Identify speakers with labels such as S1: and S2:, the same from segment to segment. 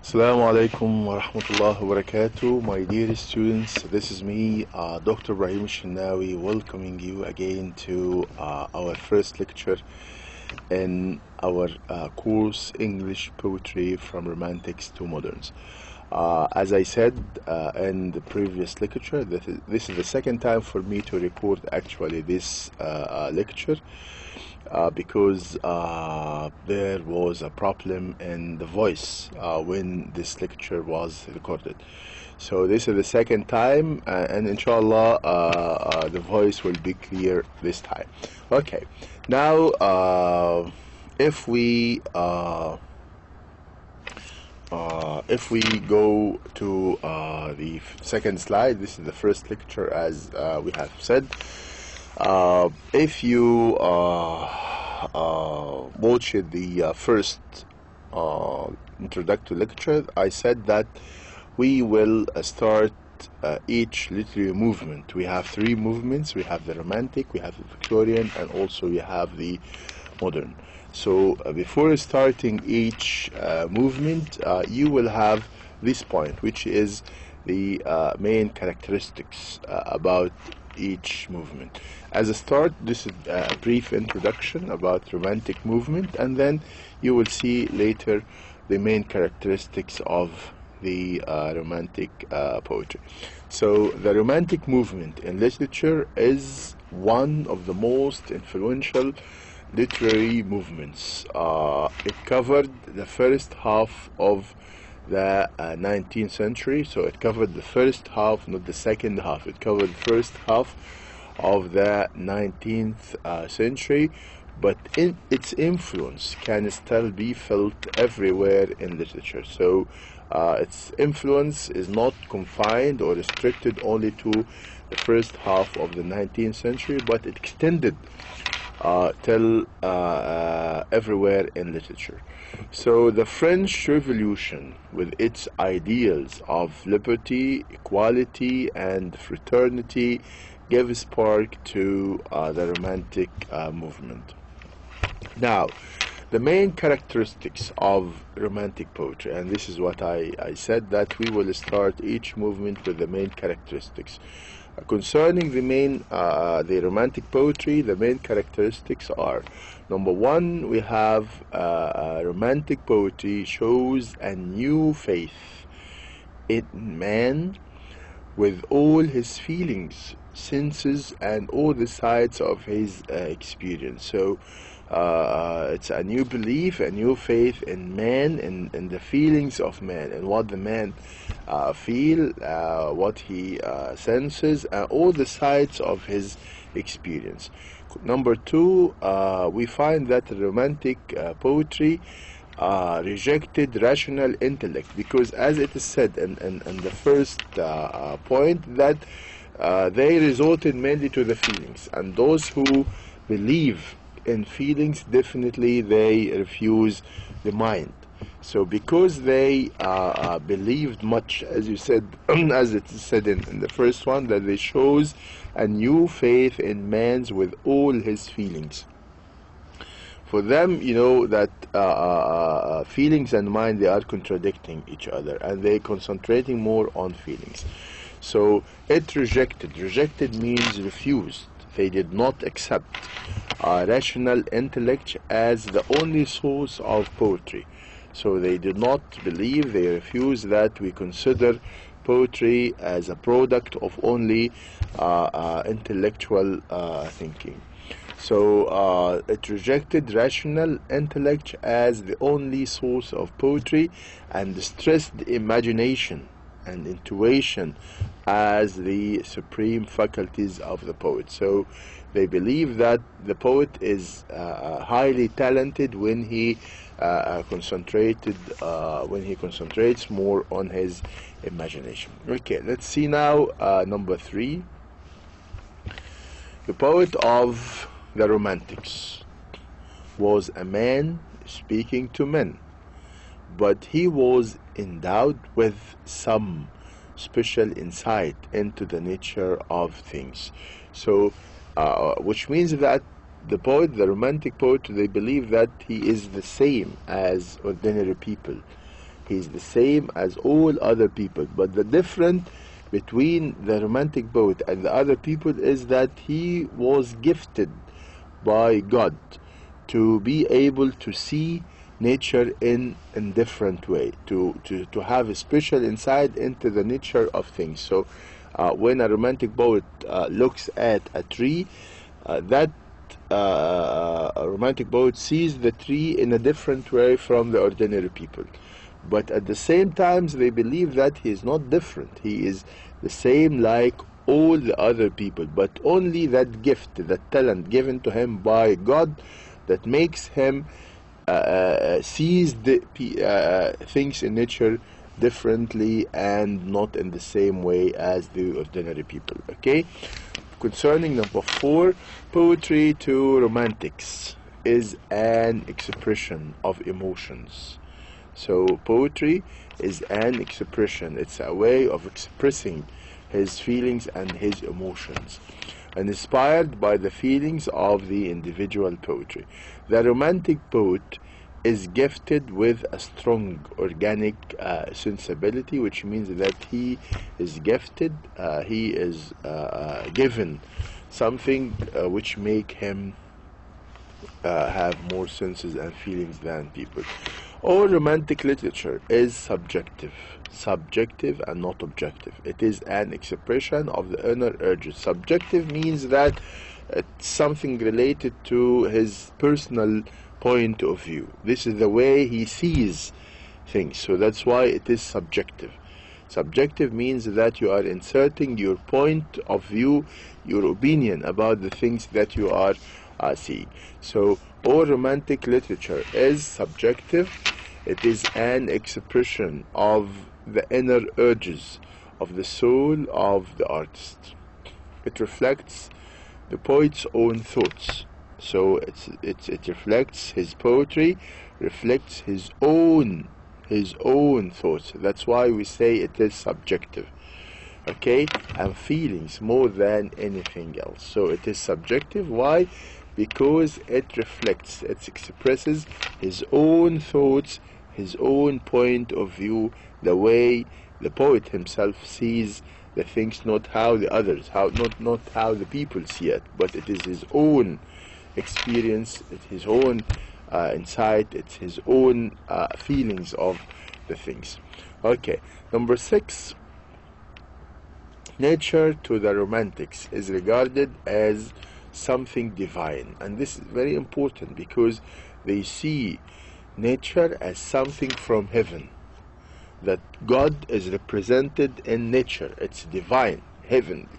S1: Assalamu alaikum wa rahmatullahi wa barakatuh, my dear students. This is me, Dr. Ibrahim Elshinnawy, welcoming you again to our first lecture in our course English Poetry from Romantics to Moderns. As I said in the previous lecture, this is the second time for me to record actually this lecture. Because there was a problem in the voice when this lecture was recorded. So this is the second time, and inshallah the voice will be clear this time. Okay, now if we go to the second slide, this is the first lecture, as we have said. If you watched the first introductory lecture, I said that we will start each literary movement. We have three movements. We have the Romantic, we have the Victorian, and also we have the Modern. So before starting each movement, you will have this point, which is the main characteristics about each movement. As a start, this is a brief introduction about Romantic movement, and then you will see later the main characteristics of the Romantic poetry. So the Romantic movement in literature is one of the most influential literary movements. It covered the first half of the 19th century, so it covered the first half, not the second half. It covered the first half of the 19th century, but its influence can still be felt everywhere in literature. So its influence is not confined or restricted only to the first half of the 19th century, but it extended till everywhere in literature. So the French Revolution, with its ideals of liberty, equality, and fraternity, gave spark to the Romantic movement. Now, the main characteristics of Romantic poetry, and this is what I said, that we will start each movement with the main characteristics. Concerning the Romantic poetry, the main characteristics are: number one, we have Romantic poetry shows a new faith in man with all his feelings, senses, and all the sides of his experience. So it's a new belief, a new faith in man, in the feelings of man, and what the man feel, what he senses, all the sides of his experience. Number two, we find that Romantic poetry rejected rational intellect, because as it is said in the first point, that they resorted mainly to the feelings, and those who believe in feelings, definitely they refuse the mind. So because they believed much, as you said, as it is said in the first one, that they shows a new faith in man's with all his feelings. For them, you know that feelings and mind, they are contradicting each other, and they concentrating more on feelings. So it rejected. Rejected means refused. They did not accept rational intellect as the only source of poetry. So they did not believe, they refused that we consider poetry as a product of only intellectual thinking. So it rejected rational intellect as the only source of poetry, and stressed imagination and intuition as the supreme faculties of the poet. So they believe that the poet is highly talented when he concentrates more on his imagination. Okay, let's see now number three. The poet of the Romantics was a man speaking to men, but he was endowed with some special insight into the nature of things. So which means that the poet, the Romantic poet, they believe that he is the same as ordinary people. He's the same as all other people. But the difference between the romantic poet and the other people is that he was gifted by God to be able to see nature in a different way, to have a special insight into the nature of things. So when a romantic poet looks at a tree, that a romantic poet sees the tree in a different way from the ordinary people. But at the same time, they believe that he is not different. He is the same like all the other people, but only that gift, that talent given to him by God, that makes him sees the things in nature differently and not in the same way as the ordinary people. Okay? Concerning number 4, poetry to romantics is an expression of emotions. So poetry is an expression. It's a way of expressing his feelings and his emotions, and inspired by the feelings of the individual poetry. The romantic poet is gifted with a strong organic sensibility, which means that he is gifted, he is given something which make him have more senses and feelings than people. All romantic literature is subjective and not objective. It is an expression of the inner urges. Subjective means that it's something related to his personal point of view. This is the way he sees things, so that's why it is subjective. Subjective means that you are inserting your point of view, your opinion about the things that you are seeing. So all romantic literature is subjective. It is an expression of the inner urges of the soul of the artist. It reflects the poet's own thoughts. So it reflects, his poetry reflects his own thoughts. That's why we say it is subjective. Okay, and feelings more than anything else. So it is subjective. Why? Because it reflects, it expresses his own thoughts, his own point of view, the way the poet himself sees the things, not how the others, not how the people see it, but it is his own experience, it's his own insight, it's his own feelings of the things. Okay, number 6, nature to the romantics is regarded as something divine, and this is very important because they see nature as something from heaven, that God is represented in nature. It's divine, heavenly.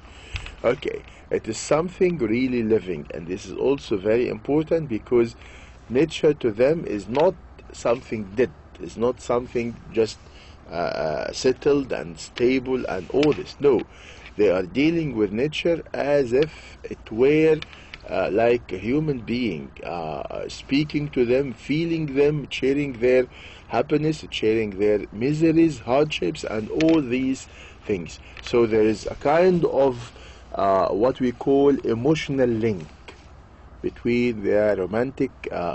S1: Okay, it is something really living, and this is also very important because nature to them is not something dead, it's not something just settled and stable and all this. No, they are dealing with nature as if it were like a human being, speaking to them, feeling them, sharing their happiness, sharing their miseries, hardships, and all these things. So there is a kind of what we call emotional link between the romantic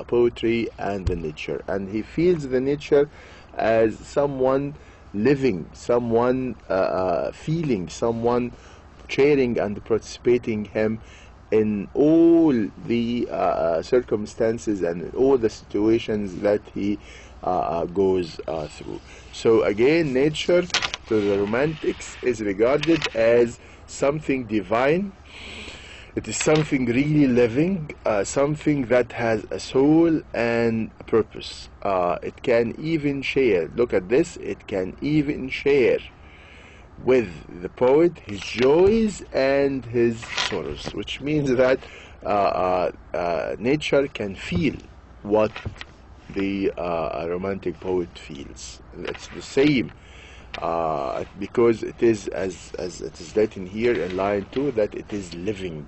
S1: poetry and the nature, and he feels the nature as someone living, someone feeling, someone sharing and participating him in all the circumstances and in all the situations that he goes through. So again, nature to the romantics is regarded as something divine. It is something really living, something that has a soul and a purpose. It can even share, look at this, it can even share with the poet his joys and his sorrows, which means that nature can feel what the romantic poet feels. It's the same, because it is, as it is written here in line 2, that it is living.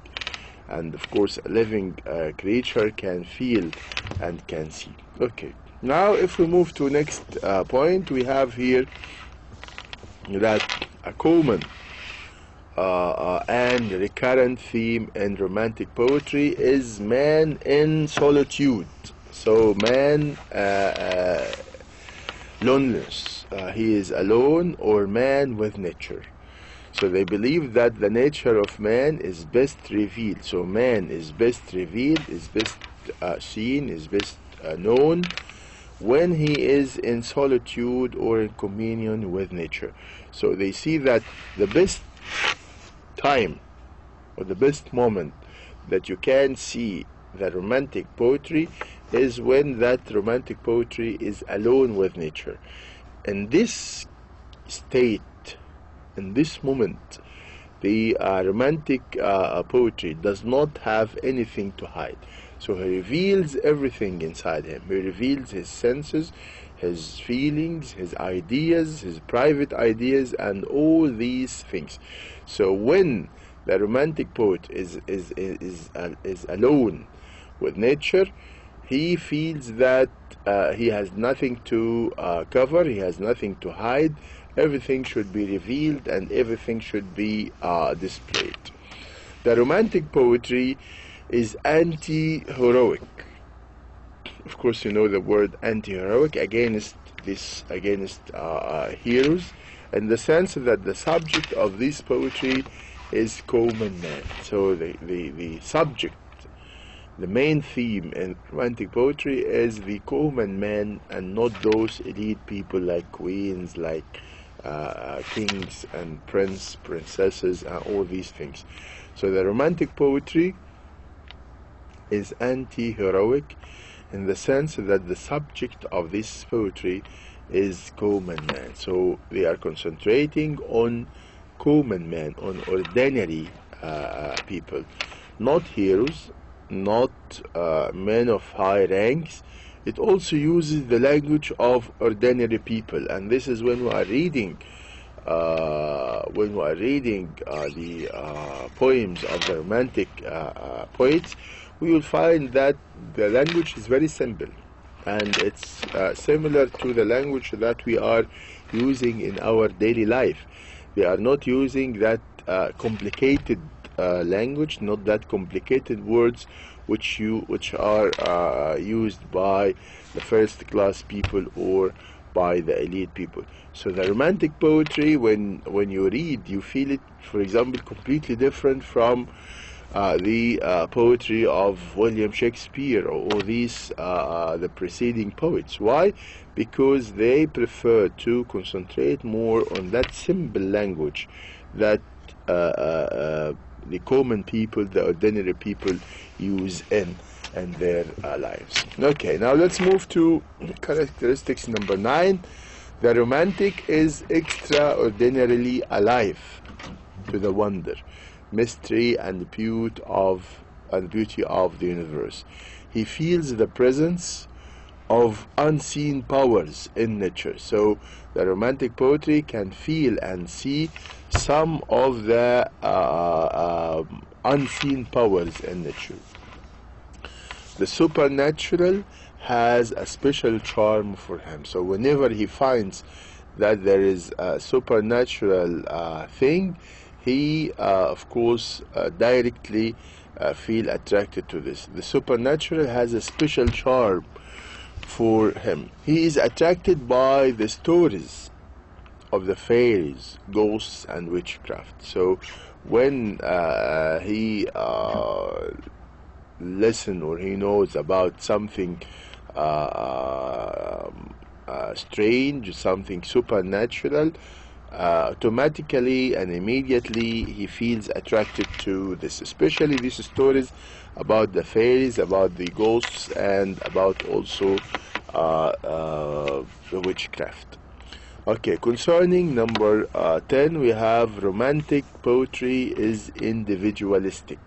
S1: And of course a living creature can feel and can see. Okay, now if we move to next point, we have here that a common and recurrent theme in romantic poetry is man in solitude. So man loneliness. He is alone, or man with nature. So they believe that the nature of man is best revealed. So man is best revealed, is best seen, is best known when he is in solitude or in communion with nature. So they see that the best time or the best moment that you can see the romantic poetry is when that romantic poetry is alone with nature. In this state, in this moment, the romantic poetry does not have anything to hide. So he reveals everything inside him. He reveals his senses, his feelings, his ideas, his private ideas, and all these things. So when the romantic poet is alone with nature, he feels that he has nothing to cover, he has nothing to hide. Everything should be revealed and everything should be displayed. The romantic poetry is anti-heroic. Of course, you know the word anti-heroic, against heroes, in the sense that the subject of this poetry is common man. So the subject, the main theme in romantic poetry is the common man, and not those elite people like queens, like kings and princesses, and all these things. So the romantic poetry is anti-heroic in the sense that the subject of this poetry is common man. So they are concentrating on common man, on ordinary people, not heroes, not men of high ranks. It also uses the language of ordinary people, and this is when we are reading the poems of the romantic poets, we will find that the language is very simple, and it's similar to the language that we are using in our daily life. They are not using that complicated language, not that complicated words which are used by the first class people or by the elite people. So the romantic poetry, when you read, you feel it, for example, completely different from the poetry of William Shakespeare or these the preceding poets. Why? Because they prefer to concentrate more on that simple language that the common people, the ordinary people use in their lives. Okay, now let's move to characteristics number 9. The romantic is extraordinarily alive to the wonder, mystery, and beauty of the universe. He feels the presence of unseen powers in nature. So the romantic poetry can feel and see some of the unseen powers in nature. The supernatural has a special charm for him. So whenever he finds that there is a supernatural thing, he of course directly feel attracted to this. The supernatural has a special charm for him. He is attracted by the stories of the fairies, ghosts, and witchcraft. So when he listen or he knows about something strange, something supernatural, automatically and immediately he feels attracted to this, especially these stories about the fairies, about the ghosts, and about also the witchcraft. Okay, concerning number 10, we have romantic poetry is individualistic,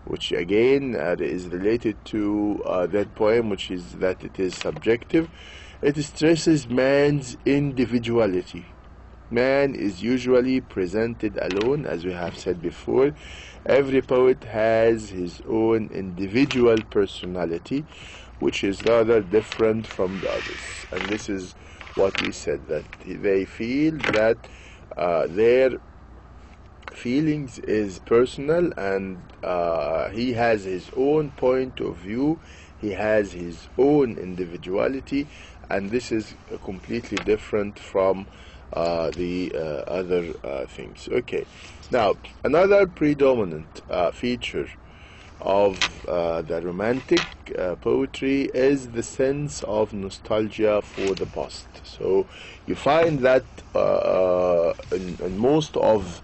S1: which again is related to that poem, which is that it is subjective. It stresses man's individuality. Man is usually presented alone, as we have said before. Every poet has his own individual personality, which is rather different from the others. And this is what we said, that they feel that their feelings is personal, and he has his own point of view, he has his own individuality, and this is completely different from the other things. Okay, now another predominant feature of the romantic poetry is the sense of nostalgia for the past. So you find that in most of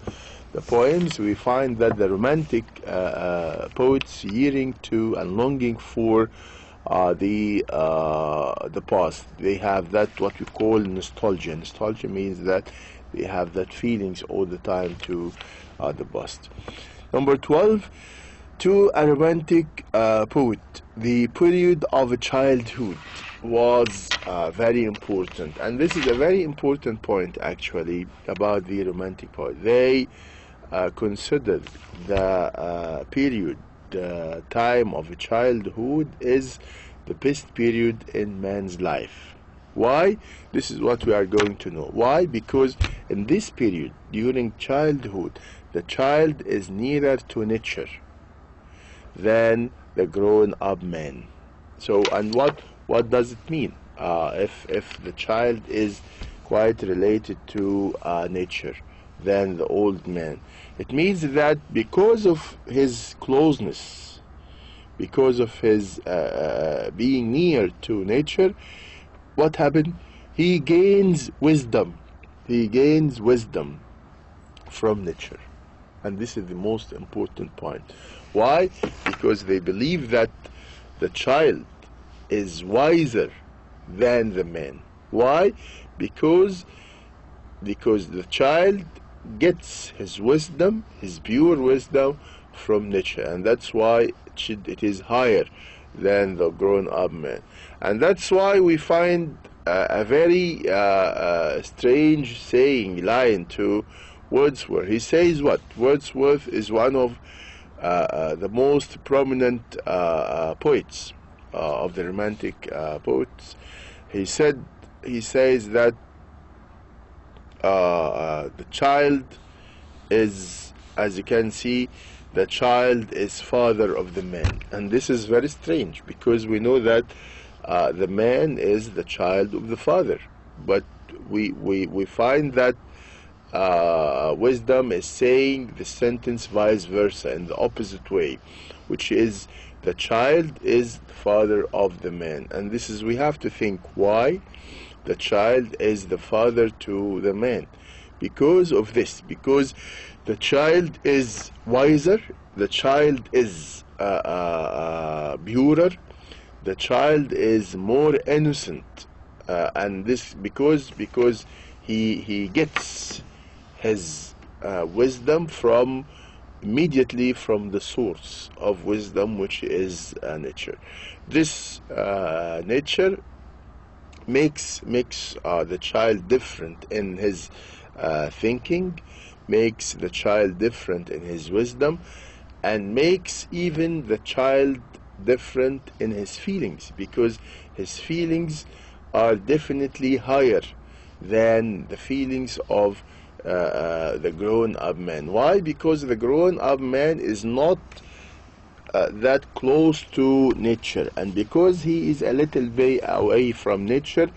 S1: the poems, we find that the romantic poets yearning to and longing for the past. They have that what we call nostalgia. Nostalgia means that they have that feelings all the time to the past. Number 12, to a romantic poet, the period of childhood was very important, and this is a very important point actually about the romantic poet. They considered the period, the time of childhood is the best period in man's life. Why? This is what we are going to know. Why? Because in this period, during childhood, the child is nearer to nature than the grown-up man. So, and what does it mean if the child is quite related to nature than the old man? It means that because of his closeness, because of his being near to nature, what happened? He gains wisdom. He gains wisdom from nature. And this is the most important point. Why? Because they believe that the child is wiser than the man. Why? Because the child gets his wisdom, his pure wisdom from nature, and that's why it is higher than the grown-up man. And that's why we find a very strange saying, line to Wordsworth. He says what? Wordsworth is one of the most prominent poets of the romantic poets. He says that the child is, as you can see, the child is father of the man. And this is very strange, because we know that the man is the child of the father. But we find that wisdom is saying the sentence vice versa, in the opposite way, which is the child is the father of the man. And this is, we have to think why the child is the father to the man. Because of this, because the child is wiser, the child is purer, the child is more innocent, and this because he gets his wisdom immediately from the source of wisdom, which is nature. This nature makes the child different in his thinking, makes the child different in his wisdom, and makes even the child different in his feelings, because his feelings are definitely higher than the feelings of the grown-up man. Why? Because the grown-up man is not that close to nature, and because he is a little bit away from nature,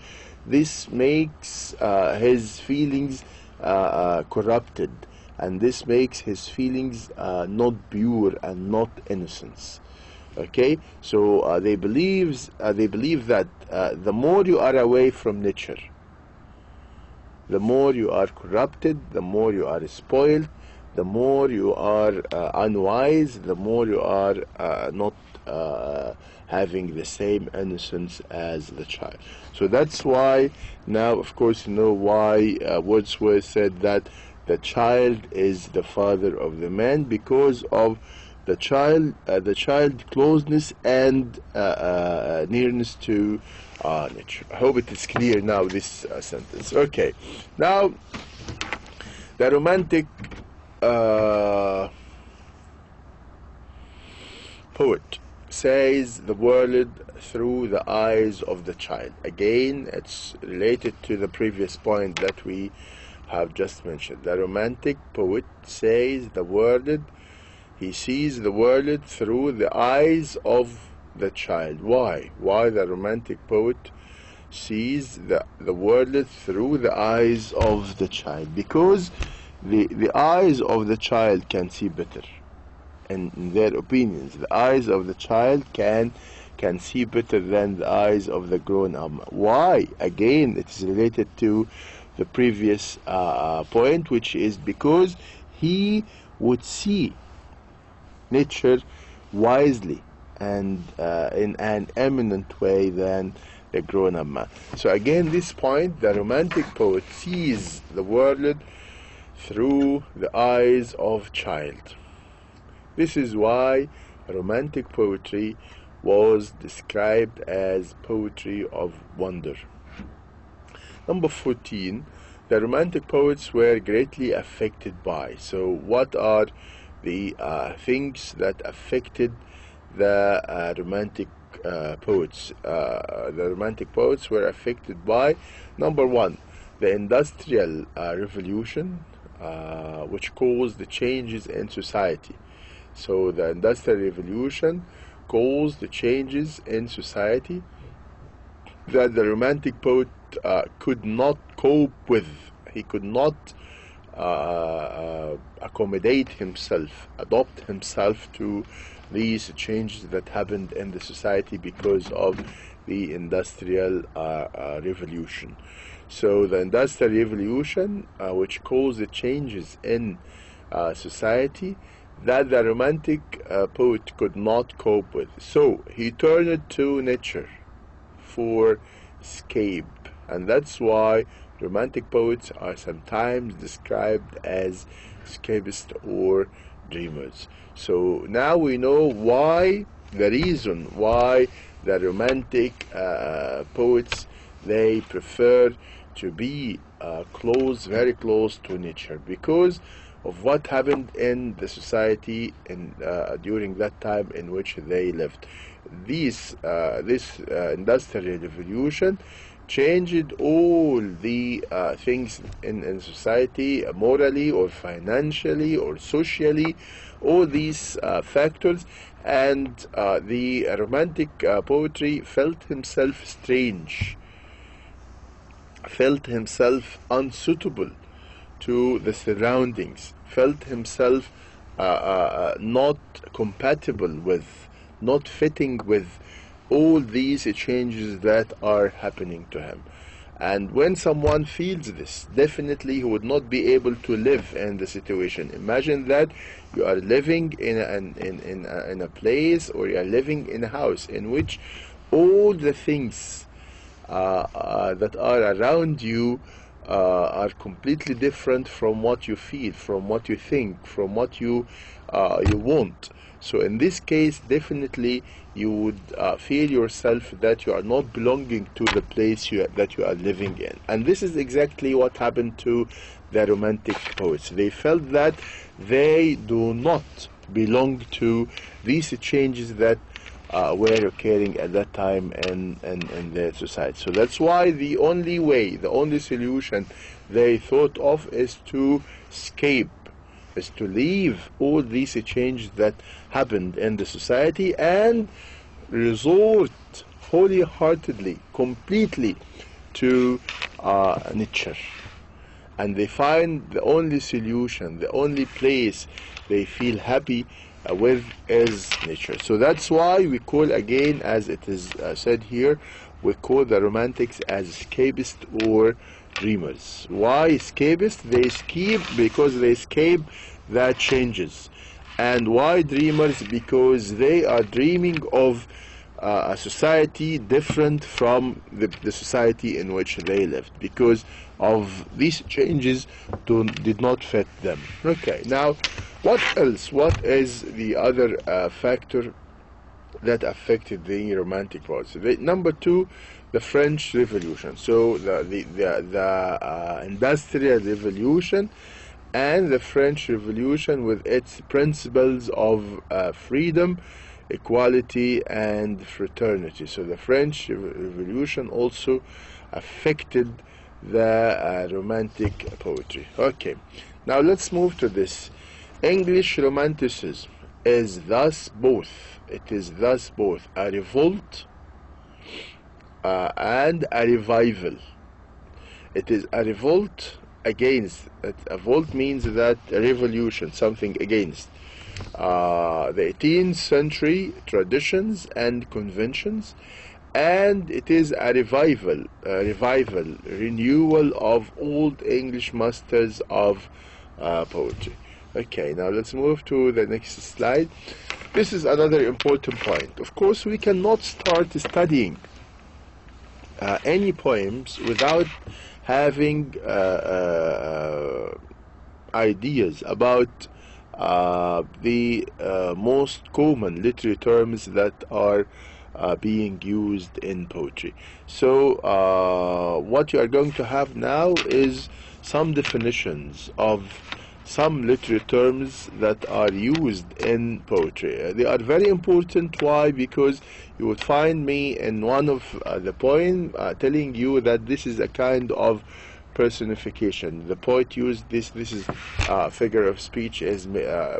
S1: this makes his feelings corrupted, and this makes his feelings not pure and not innocence. Okay, so they believe that the more you are away from nature, the more you are corrupted, the more you are spoiled, the more you are unwise, the more you are not having the same innocence as the child. So that's why now, of course, you know why Wordsworth said that the child is the father of the man, because of the child closeness and nearness to nature. I hope it is clear now, this sentence. Okay, now the romantic poet says the world through the eyes of the child. Again, it's related to the previous point that we have just mentioned. The romantic poet says the world, he sees the world through the eyes of the child. Why? Why the romantic poet sees the world through the eyes of the child, because the eyes of the child can see better. In their opinions, the eyes of the child can see better than the eyes of the grown-up. Why? Again, it is related to the previous point, which is because he would see nature wisely and in an eminent way than the grown-up man. So again, this point, the romantic poet sees the world through the eyes of child. This is why romantic poetry was described as poetry of wonder. Number 14, the romantic poets were greatly affected by. So what are the things that affected the romantic poets? The romantic poets were affected by, number one, the Industrial Revolution, which caused the changes in society. So the Industrial Revolution caused the changes in society that the romantic poet could not cope with. He could not accommodate himself, adopt himself to these changes that happened in the society because of the Industrial Revolution. So the Industrial Revolution, which caused the changes in society that the romantic poet could not cope with. So he turned to nature for escape, and that's why romantic poets are sometimes described as escapists or dreamers. So now we know why, the reason why the romantic poets, they prefer to be very close to nature, because of what happened in the society during that time in which they lived. This Industrial Revolution changed all the things in society, morally or financially or socially, all these factors, and the romantic poetry felt himself strange, felt himself unsuitable to the surroundings, felt himself not compatible with, not fitting with all these changes that are happening to him. And when someone feels this, definitely he would not be able to live in the situation. Imagine that you are living in a place, or you are living in a house in which all the things that are around you are completely different from what you feel, from what you think, from what you want. So in this case, definitely you would feel yourself that you are not belonging to the place that you are living in. And this is exactly what happened to the romantic poets. They felt that they do not belong to these changes that were occurring at that time in their society. So that's why the only way, the only solution they thought of is to escape, is to leave all these changes that happened in the society and resort wholeheartedly, completely to nature. And they find the only solution, the only place they feel happy with is nature. So that's why we call, again, as it is said here, we call the romantics as escapists or dreamers. Why escapists? They escape because they escape the changes. And why dreamers? Because they are dreaming of a society different from the society in which they lived, because of these changes did not fit them. Okay, now what else? What is the other factor that affected the romantic poets? Number two, the French Revolution. So the Industrial Revolution and the French Revolution, with its principles of freedom, equality, and fraternity. So the French Revolution also affected the romantic poetry. Okay, now let's move to this. English Romanticism is thus both. It is thus both a revolt and a revival. It is a revolt against. A volt means that a revolution, something against the 18th century traditions and conventions, and it is a revival, renewal of old English masters of poetry. Okay, now let's move to the next slide. This is another important point. Of course, we cannot start studying any poems without having ideas about the most common literary terms that are being used in poetry. So what you are going to have now is some definitions of some literary terms that are used in poetry. They are very important. Why? Because you would find me in one of the poem telling you that this is a kind of personification. The poet used this is figure of speech as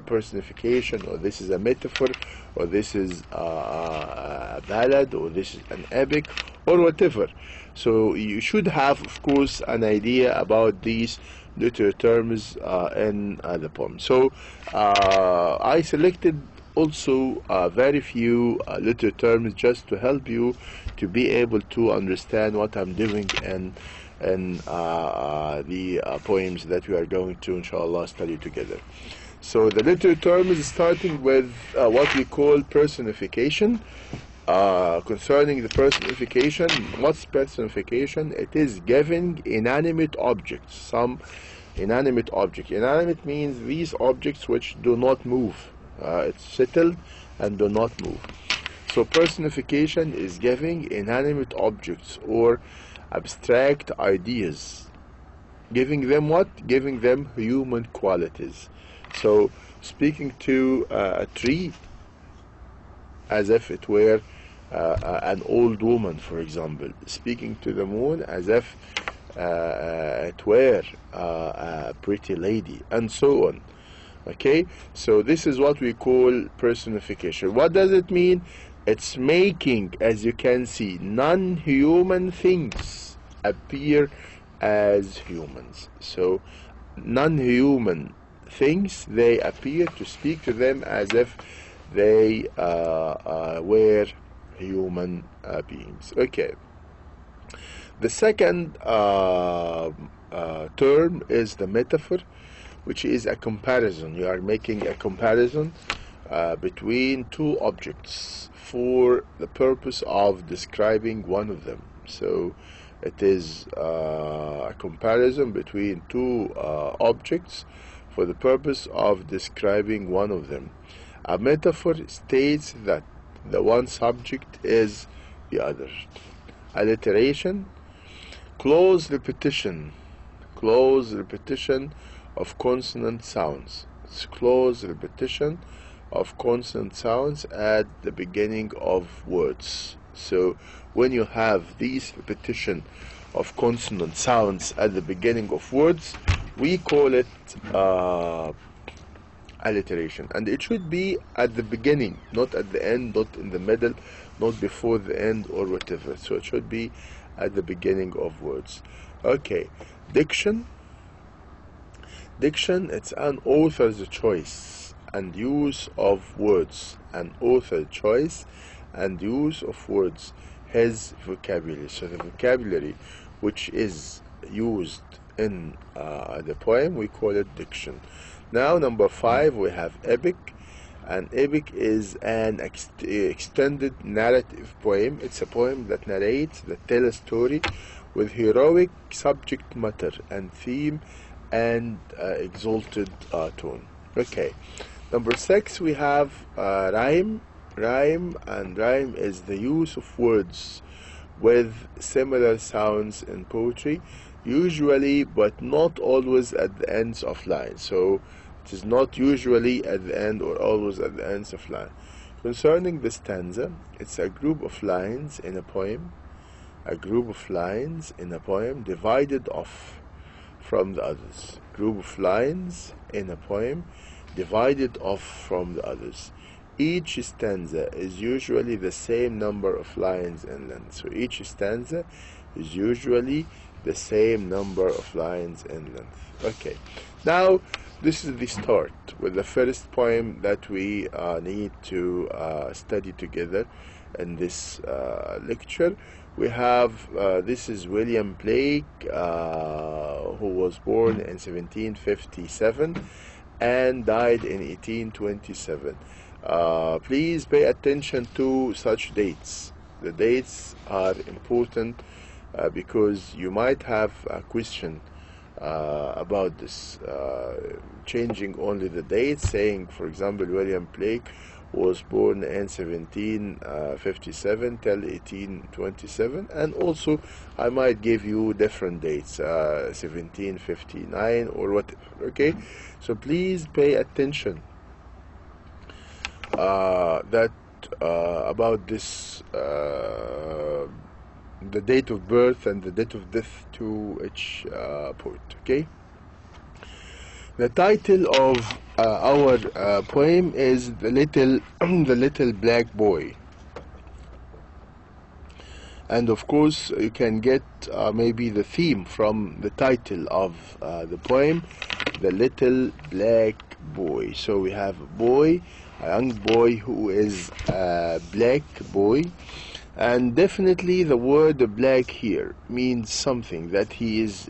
S1: personification, or this is a metaphor, or this is a ballad, or this is an epic, or whatever. So you should have, of course, an idea about these literary terms in the poem. So I selected also very few literary terms just to help you to be able to understand what I'm doing in the poems that we are going to, inshallah, study together. So the literary term is starting with what we call personification. Concerning the personification, what's personification? It is giving inanimate objects some inanimate object. Inanimate means these objects which do not move. It's settled and do not move. So personification is giving inanimate objects or abstract ideas, giving them what? Giving them human qualities. So speaking to a tree as if it were an old woman, for example. Speaking to the moon as if it were a pretty lady, and so on. Okay, so this is what we call personification. What does it mean? It's making, as you can see, non-human things appear as humans. So non-human things, they appear to speak to them as if they were human beings. Okay. The second term is the metaphor, which is a comparison. You are making a comparison between two objects for the purpose of describing one of them. So it is a comparison between two objects for the purpose of describing one of them. A metaphor states that the one subject is the other. Alliteration, close repetition of consonant sounds. It's close repetition of consonant sounds at the beginning of words. So when you have these repetition of consonant sounds at the beginning of words, we call it alliteration. And it should be at the beginning, not at the end, not in the middle, not before the end or whatever. So it should be at the beginning of words. Okay, diction, it's an author's choice and use of words. An author's choice and use of words, his vocabulary. So the vocabulary which is used in the poem, we call it diction. Now, number 5, we have epic. An epic is an extended narrative poem. It's a poem that narrates, that tells a story with heroic subject matter and theme and exalted tone. Okay. Number 6, we have rhyme. Rhyme is the use of words with similar sounds in poetry, usually but not always at the ends of lines. So it is not usually at the end or always at the ends of line. Concerning the stanza, it's a group of lines in a poem, divided off from the others. Group of lines in a poem divided off from the others. each stanza is usually the same number of lines in length. So each stanza is usually the same number of lines in length. Okay, now this is the start with the first poem that we need to study together in this lecture. We have this is William Blake, who was born in 1757 and died in 1827. Please pay attention to such dates. The dates are important because you might have a question about this, changing only the dates, saying, for example, William Blake was born in 1757 till 1827, and also I might give you different dates, 1759 or whatever. Okay, so please pay attention that about this, the date of birth and the date of death to each poet. Okay, the title of our poem is the little the little black boy, and of course you can get maybe the theme from the title of the poem, the little black boy. So we have a boy, a young boy who is a black boy, and definitely the word black here means something, that he is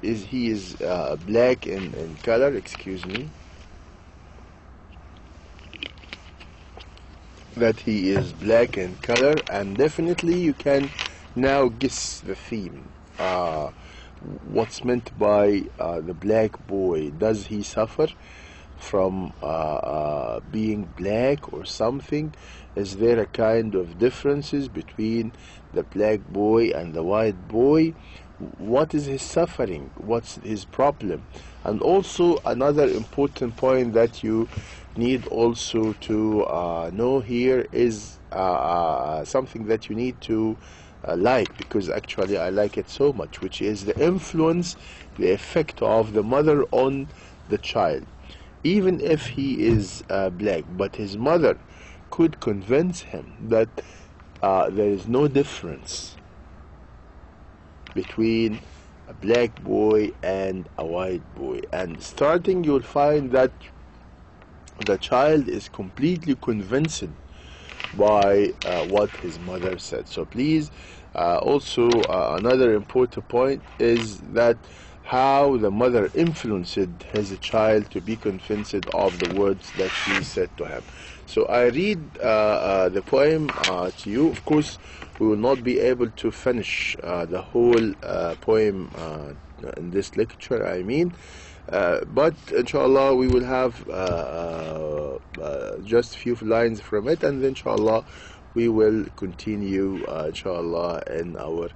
S1: black in color. Excuse me. That he is black in color, and definitely you can now guess the theme. What's meant by the black boy? Does he suffer from being black or something? Is there a kind of differences between the black boy and the white boy? What is his suffering? What's his problem? And also another important point that you need also to know here is something that you need to like, because actually I like it so much, which is the influence, the effect of the mother on the child. Even if he is black, but his mother could convince him that there is no difference between a black boy and a white boy, and starting you'll find that the child is completely convinced by what his mother said. So please, also another important point is that how the mother influenced his child to be convinced of the words that she said to him. So I read the poem to you. Of course, we will not be able to finish the whole poem in this lecture, I mean, but inshallah we will have just a few lines from it, and then inshallah we will continue inshallah in our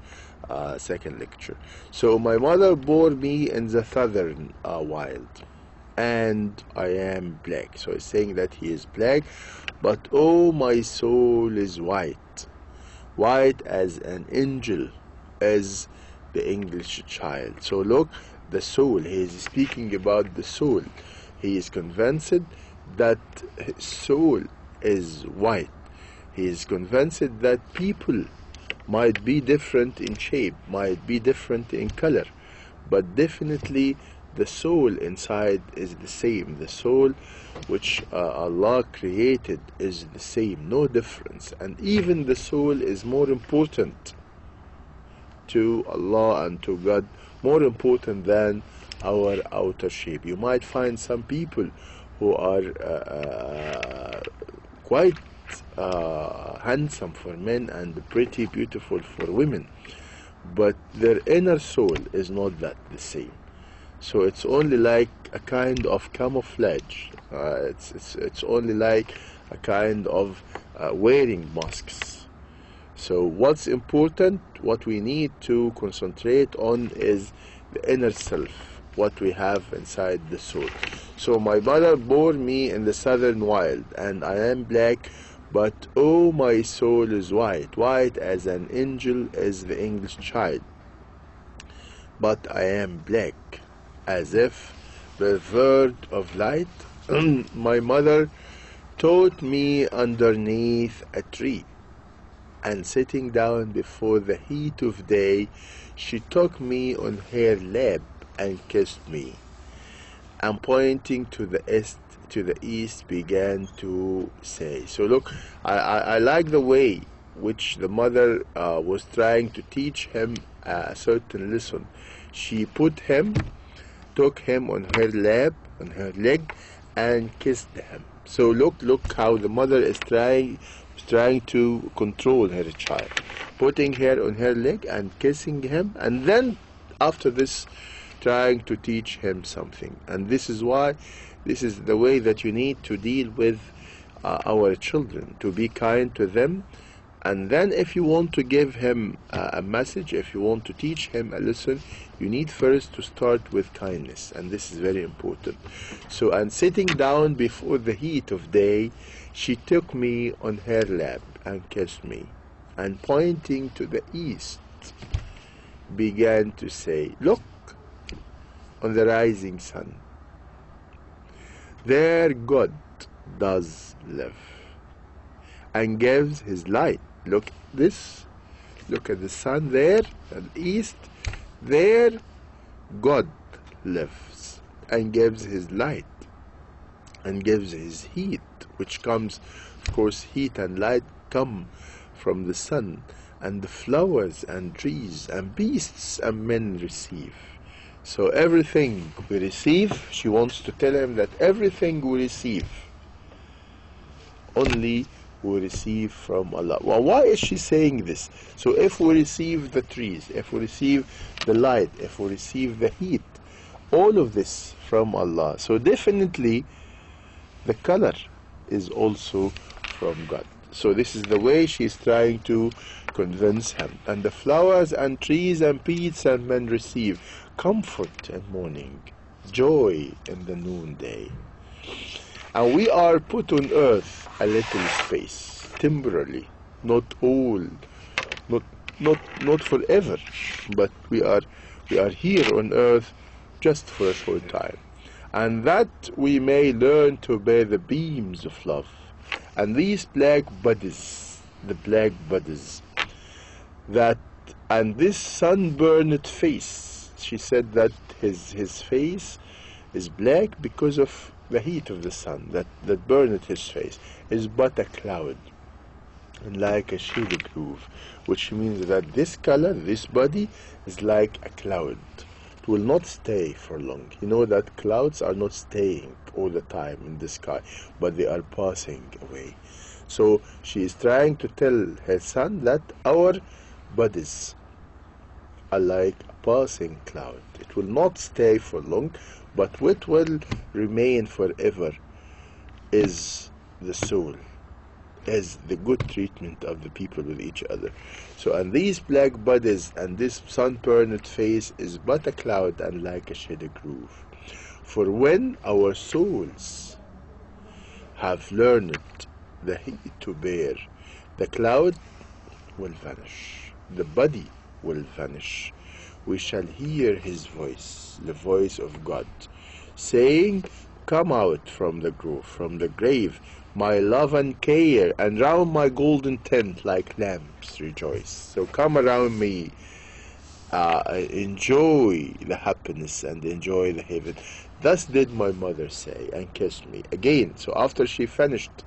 S1: second lecture. So my mother bore me in the southern wild, and I am black. So it's saying that he is black, but oh, my soul is white, white as an angel is the English child. So look, the soul, he is speaking about the soul. He is convinced that his soul is white. He is convinced that people might be different in shape, might be different in color, but definitely the soul inside is the same. The soul which Allah created is the same, no difference. And even the soul is more important to Allah and to God, more important than our outer shape. You might find some people who are quite handsome for men and pretty beautiful for women, but their inner soul is not that the same. So it's only like a kind of camouflage. It's only like a kind of wearing masks. So what's important, what we need to concentrate on is the inner self, what we have inside the soul. So my mother bore me in the southern wild, and I am black, but oh, my soul is white, white as an angel is the English child. But I am black, as if the word of light. My mother taught me underneath a tree, and sitting down before the heat of day, she took me on her lap and kissed me, and pointing to the east began to say. So look, I like the way which the mother was trying to teach him a certain lesson. She took him on her lap, on her leg, and kissed him. So look how the mother is trying to control her child, putting her on her leg and kissing him, and then after this trying to teach him something. And this is the way that you need to deal with our children, to be kind to them. And then if you want to give him a message, if you want to teach him a lesson, you need first to start with kindness, and this is very important. So, and sitting down before the heat of day, she took me on her lap and kissed me, and pointing to the east began to say, look on the rising sun, there God does live and gives his light. Look at the sun there at the east, there God lives and gives his light and gives his heat, which comes, of course, heat and light come from the sun, and the flowers and trees and beasts and men receive. So everything we receive, she wants to tell him that everything we receive, only we receive from Allah. Well, why is she saying this? So if we receive the trees, if we receive the light, if we receive the heat, all of this from Allah, so definitely the color is also from God. So this is the way she's trying to convince him. And the flowers and trees and beasts and men receive comfort in morning, joy in the noonday. And we are put on earth a little space, temporarily, not all, not forever, but we are here on earth just for a short time, and that we may learn to bear the beams of love. And these black bodies, that, and this sunburned face, she said that his face is black because of the heat of the sun that burned his face, is but a cloud, and like a shady groove, which means that this color, this body, is like a cloud. It will not stay for long. You know that clouds are not staying all the time in the sky, but they are passing away. So she is trying to tell her son that our bodies are like a passing cloud. It will not stay for long, but what will remain forever is the soul, is the good treatment of the people with each other. So, and these black bodies and this sunburned face is but a cloud and like a shady groove. For when our souls have learned the heat to bear, the cloud will vanish, the body will vanish. We shall hear his voice, the voice of God, saying, come out from the grave, my love and care, and round my golden tent like lamps rejoice. So come around me, enjoy the happiness and enjoy the heaven. Thus did my mother say, and kissed me again. So after she finished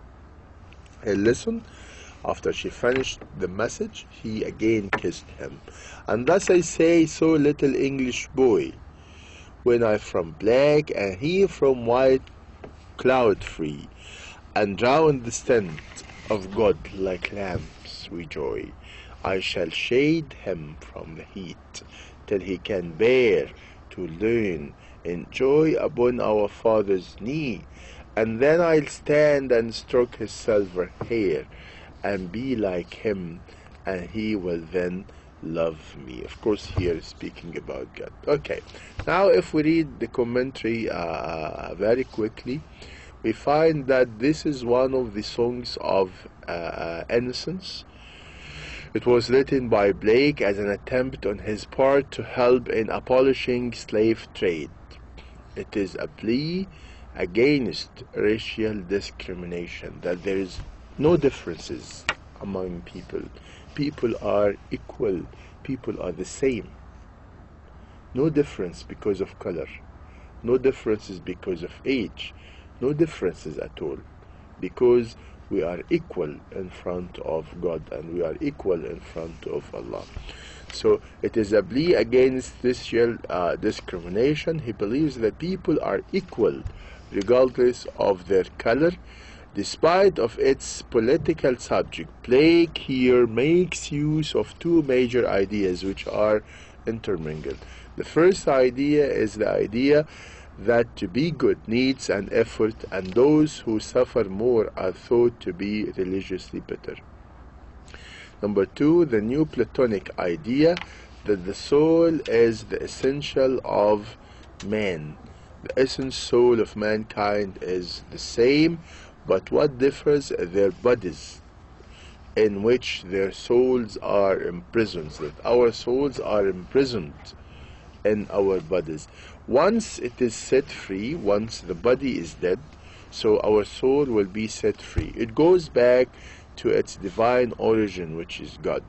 S1: her lesson, after she finished the message, he again kissed him. And thus I say, so little English boy, when I from black and he from white, cloud free, and round the tent of God like lamps we joy, I shall shade him from the heat till he can bear to learn, enjoy upon our Father's knee, and then I'll stand and stroke his silver hair and be like him, and he will then love me. Of course, here speaking about God. Okay, now if we read the commentary very quickly, we find that this is one of the songs of innocence. It was written by Blake as an attempt on his part to help in abolishing slave trade. It is a plea against racial discrimination, that there is no differences among people. People are equal, people are the same. No difference because of color, no differences because of age, no differences at all, because we are equal in front of God and we are equal in front of Allah. So it is a plea against racial discrimination. He believes that people are equal regardless of their color, despite of its political subject. Blake here makes use of two major ideas which are intermingled. The first idea is the idea that to be good needs an effort, and those who suffer more are thought to be religiously better. Number two, the new Platonic idea that the soul is the essential of man. The essence soul of mankind is the same, but what differs are their bodies in which their souls are imprisoned, that our souls are imprisoned in our bodies. Once it is set free, once the body is dead, so our soul will be set free. It goes back to its divine origin, which is God.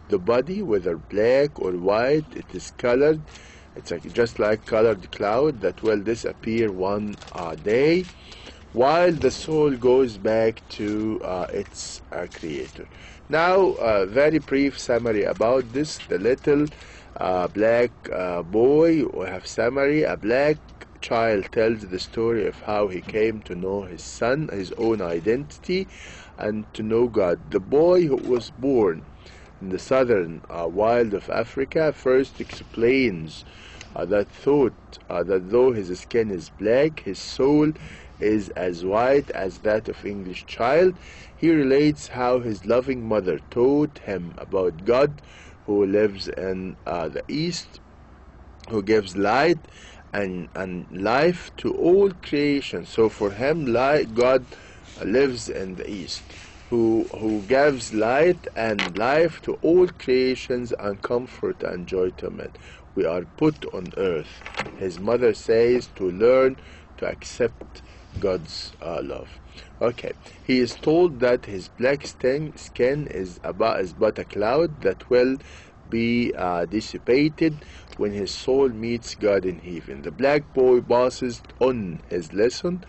S1: The body, whether black or white, it is colored. It's like, just like colored cloud that will disappear one day, while the soul goes back to its creator. Now, a very brief summary about this. The little black boy, we have summary. A black child tells the story of how he came to know his son, his own identity, and to know God. The boy who was born in the southern wild of Africa first explains that though his skin is black, his soul is as white as that of English child. He relates how his loving mother taught him about God, who lives in the east, who gives light and life to all creation. So for him, God lives in the east, who gives light and life to all creations and comfort and joy to men. We are put on earth, his mother says, to learn to accept God's love. Okay, he is told that his black skin is but a cloud that will be dissipated when his soul meets God in heaven. The black boy passes on his lesson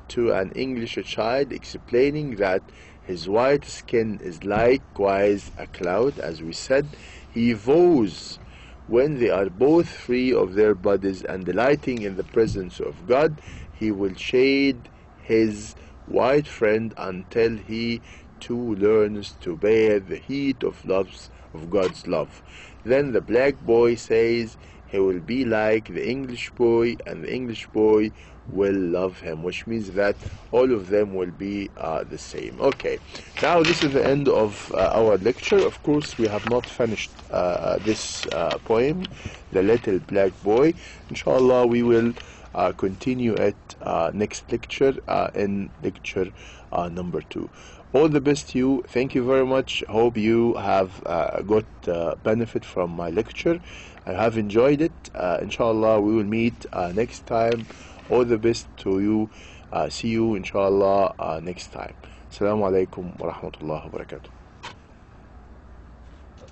S1: to an English child, explaining that his white skin is likewise a cloud, as we said. He vows, when they are both free of their bodies and delighting in the presence of God, he will shade his white friend until he too learns to bear the heat of God's love. Then the black boy says he will be like the English boy, and the English boy will love him, which means that all of them will be the same. Okay, now this is the end of our lecture. Of course, we have not finished this poem, The Little Black Boy. Inshallah, we will continue it next lecture, in lecture number 2. All the best to you. Thank you very much. Hope you have got benefit from my lecture. I have enjoyed it. Inshallah, we will meet next time. All the best to you. See you inshallah next time. Assalamu alaikum wa rahmatullahi wa barakatuh.